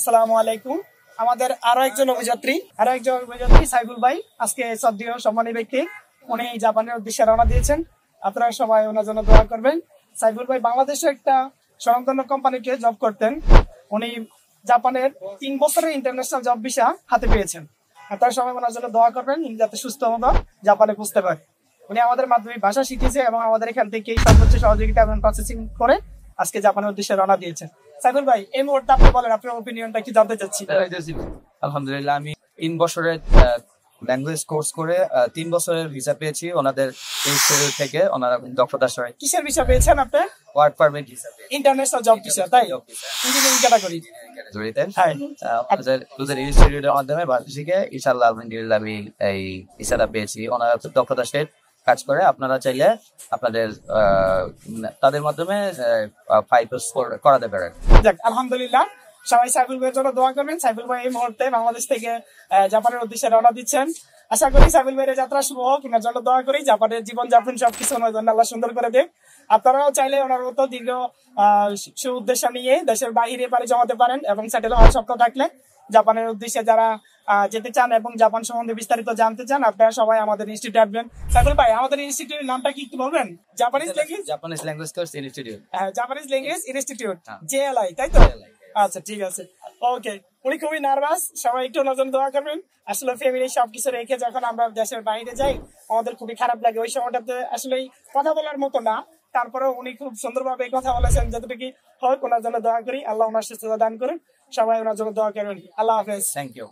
আসসালামু আলাইকুম। আমাদের আরো একজন অভিযাত্রী সাইফুল ভাই আজকে শ্রদ্ধেয় সম্মানী ব্যক্তি, উনি জাপানের উদ্দেশ্যে রওনা দিয়েছেন। আপনারা সবাই ওনার জন্য দোয়া করবেন। সাইফুল ভাই বাংলাদেশে একটা স্বনামধন্য কোম্পানিতে জব করতেন। উনি জাপানের 3 বছরের ইন্টারন্যাশনাল জব ভিসা হাতে পেয়েছেন। আপনারা সবাই ওনার জন্য দোয়া করবেন, উনি যাতে সুস্থ মতো জাপানে পৌঁছতে পারে। উনি আমাদের মাধ্যমে ভাষা শিখেছে এবং আমাদের এখান থেকে সর্বোচ্চ সহযোগিতা এবং প্রসেসিং করে আজকে জাপানের উদ্দেশ্যে রওনা দিয়েছেন। সাইফুল ভাই, এই মুহূর্তে আপনি বলেন আপনার ওপিনিয়নটা কি জানতে চাচ্ছি। আলহামদুলিল্লাহ, আমি 3 বছরের ল্যাঙ্গুয়েজ কোর্স করে 3 বছরের ভিসা পেয়েছি ওনাদের ইনস্টিটিউট থেকে। ওনারা দক্ষতার সহায় কিসের ভিসা পেয়েছেন আপনি? ওয়ার্ক পারমিট ভিসা পেয়েছি, ইন্টারন্যাশনাল জব ভিসা, তাই? Engineering category. হ্যাঁ, আমাদের ইনস্টিটিউটের মাধ্যমে ভাষা শিখে ইনশাআল্লাহ আলহামদুলিল্লাহ আমি এই ভিসাটা পেয়েছি। ওনারা দক্ষতার সাথে কাজ করে। আপনারা চাইলে আপনাদের তাদের মাধ্যমে করাতে পারেন। যাক, আলহামদুলিল্লাহ। সবাই সাইফুল ভাইয়ের জন্য দোয়া করবেন। সাইফুল ভাই এই মুহূর্তে বাংলাদেশ থেকে জাপানের উদ্দেশ্যে রওনা দিচ্ছেন। আশা করি সাইফুল ভাইয়ের যাত্রা শুভ হোক। ওনার জন্য দোয়া করি জাপানের জীবনযাপন সবকিছু ওনার জন্য আল্লাহ সুন্দর করে দেন। আপনারাও চাইলে ওনার মতো দীর্ঘ উদ্দেশ্য নিয়ে দেশের বাইরে পাড়ি জমাতে পারেন এবং সেটেল হওয়ার স্বপ্ন থাকলে জাপানের উদ্দেশ্যে যারা যেতে চান এবং জাপান সম্বন্ধে বিস্তারিত জানতে চান, আপনারা সবাই আমাদের ইনস্টিটিউটে আসবেন। সাইফুল ভাই, আমাদের ইনস্টিটিউটের নামটা কি একটু বলবেন? Japanese language course institute. Japanese language institute, JLI, তাই তো? আচ্ছা, ঠিক আছে, ওকে। উনি খুবই নার্ভাস, সবাই একটু নজর দোয়া করবেন। আসলে ফ্যামিলি সবকিছু রেখে যখন আমরা দেশের বাইরে যাই আমাদের খুবই খারাপ লাগে। ওই সময়টাতে আসলে কথা বলার মতো না, তারপরেও উনি খুব সুন্দরভাবে কথা বলেছেন। যতটুকু হোক ওনার জন্য দোয়া করি, আল্লাহ ওনার সুস্থতা দান করুন। সবাই ওনার জন্য দোয়া করবেন। আল্লাহ হাফেজ। Thank you.